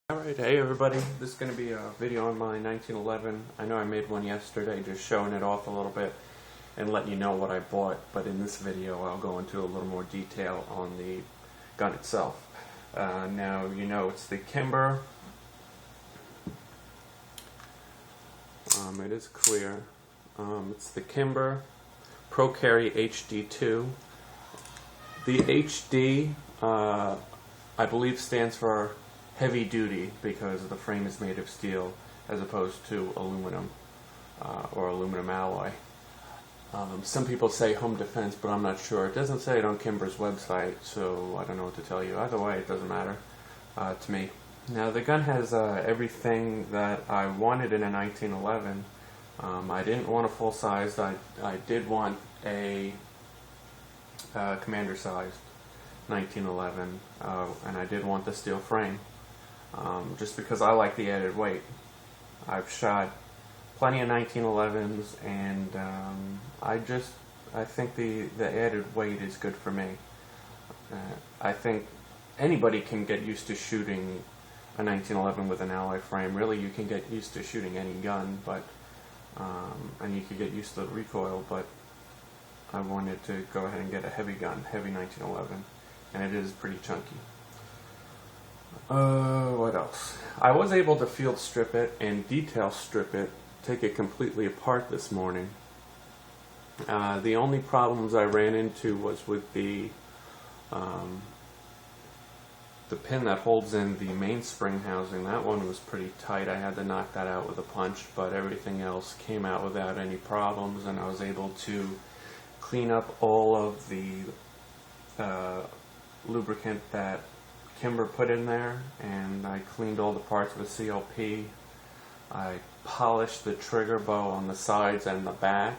Alright, hey everybody, this is going to be a video on my 1911. I know I made one yesterday just showing it off a little bit and letting you know what I bought, but in this video I'll go into a little more detail on the gun itself. Now, you know it's the Kimber. It is clear. It's the Kimber Pro Carry HD2. The HD, I believe, stands for heavy duty because the frame is made of steel as opposed to aluminum or aluminum alloy. Some people say home defense, but I'm not sure. It doesn't say it on Kimber's website, so I don't know what to tell you. Either way, it doesn't matter to me. Now, the gun has everything that I wanted in a 1911. I didn't want a full size. I did want a commander-sized 1911, and I did want the steel frame. Just because I like the added weight. I've shot plenty of 1911s, and I think the added weight is good for me. I think anybody can get used to shooting a 1911 with an alloy frame. Really, you can get used to shooting any gun, but and you could get used to the recoil. But I wanted to go ahead and get a heavy gun, heavy 1911, and it is pretty chunky. What else? I was able to field strip it and detail strip it, take it completely apart this morning. The only problems I ran into was with the pin that holds in the mainspring housing. That one was pretty tight. I had to knock that out with a punch, but everything else came out without any problems, and I was able to clean up all of the lubricant that Kimber put in there, and I cleaned all the parts with CLP. I polished the trigger bow on the sides and the back.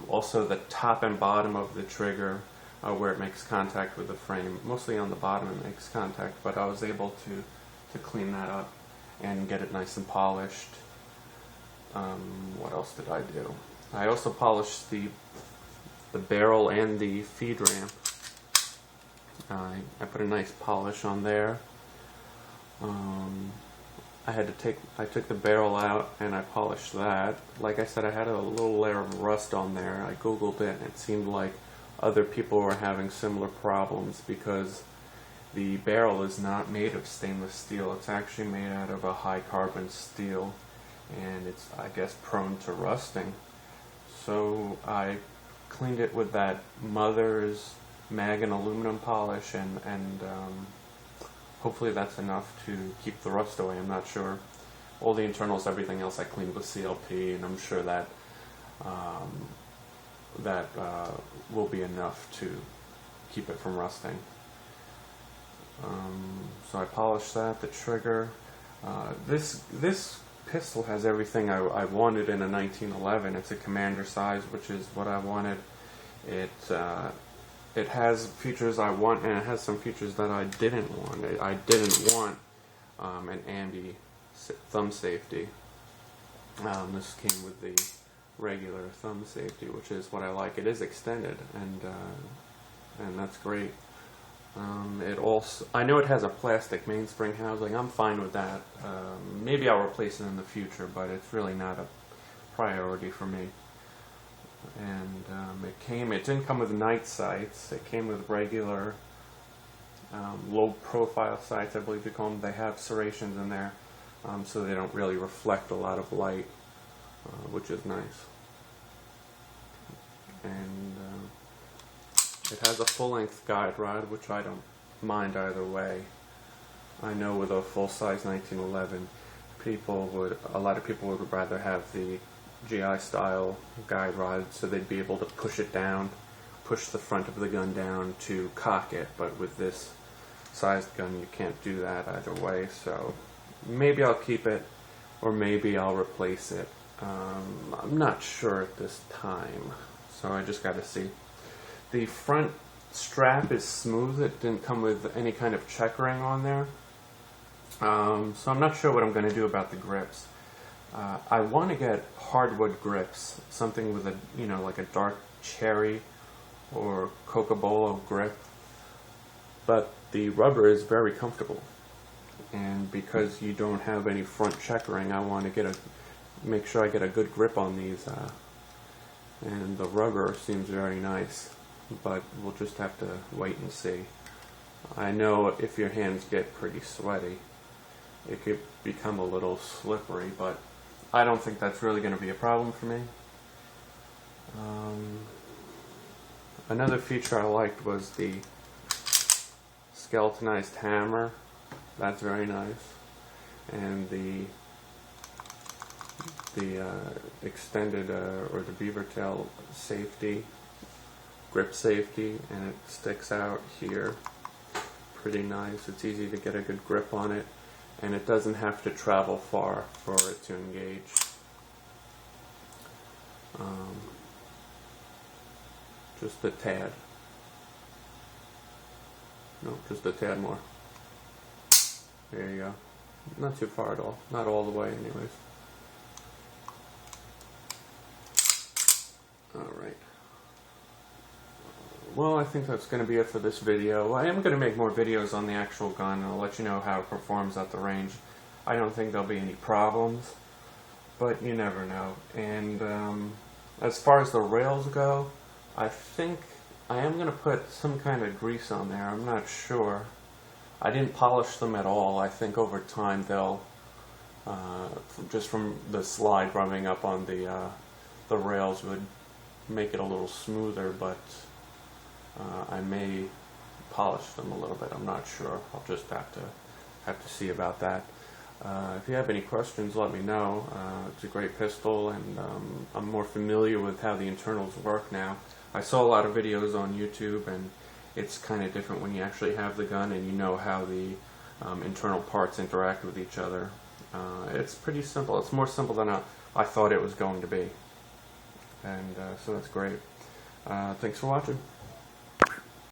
Also the top and bottom of the trigger where it makes contact with the frame. Mostly on the bottom it makes contact, but I was able to clean that up and get it nice and polished. What else did I do? I also polished the barrel and the feed ramp. I put a nice polish on there. I took the barrel out and I polished that. Like I said, I had a little layer of rust on there. I googled it, and it seemed like other people were having similar problems because the barrel is not made of stainless steel. It's actually made out of a high carbon steel, and it's, I guess, prone to rusting. So I cleaned it with that Mother's mag and aluminum polish, and hopefully that's enough to keep the rust away. I'm not sure. All the internals, everything else I cleaned with CLP, and I'm sure that will be enough to keep it from rusting. So I polished that, the trigger. This pistol has everything I wanted in a 1911. It's a commander size, which is what I wanted. It has features I want, and it has some features that I didn't want. I didn't want an ambi thumb safety. This came with the regular thumb safety, which is what I like. It is extended, and that's great. It also, I know it has a plastic mainspring housing. I'm fine with that. Maybe I'll replace it in the future, but it's really not a priority for me. And it didn't come with night sights. It came with regular low profile sights, I believe you call them. They have serrations in there, so they don't really reflect a lot of light, which is nice. And it has a full-length guide rod, which I don't mind either way. I know with a full-size 1911, a lot of people would rather have the GI style guide rod, so they'd be able to push it down, push the front of the gun down to cock it, but with this sized gun you can't do that either way. So maybe I'll keep it, or maybe I'll replace it. I'm not sure at this time, so I just gotta see. The front strap is smooth. It didn't come with any kind of checkering on there, so I'm not sure what I'm going to do about the grips. I want to get hardwood grips, something with like a dark cherry or Cocobolo grip, but the rubber is very comfortable. and because you don't have any front checkering, I want to make sure I get a good grip on these, and the rubber seems very nice, but we'll just have to wait and see. I know if your hands get pretty sweaty, it could become a little slippery, but I don't think that's really going to be a problem for me. Another feature I liked was the skeletonized hammer. That's very nice. And the extended or the beaver tail safety, grip safety, and it sticks out here. Pretty nice. It's easy to get a good grip on it, and it doesn't have to travel far for it to engage. Just a tad. No, just a tad more. There you go. Not too far at all. Not all the way anyways. Alright. Well, I think that's going to be it for this video. I am going to make more videos on the actual gun, and I'll let you know how it performs at the range. I don't think there'll be any problems, but you never know. And as far as the rails go, I think I am going to put some kind of grease on there. I'm not sure. I didn't polish them at all. I think over time they'll, just from the slide rubbing up on the rails would make it a little smoother, but I may polish them a little bit. I'm not sure. I'll just have to see about that. If you have any questions, let me know. It's a great pistol, and I'm more familiar with how the internals work now. I saw a lot of videos on YouTube, and it's kind of different when you actually have the gun and you know how the internal parts interact with each other. It's pretty simple. It's more simple than I thought it was going to be. And so that's great. Thanks for watching.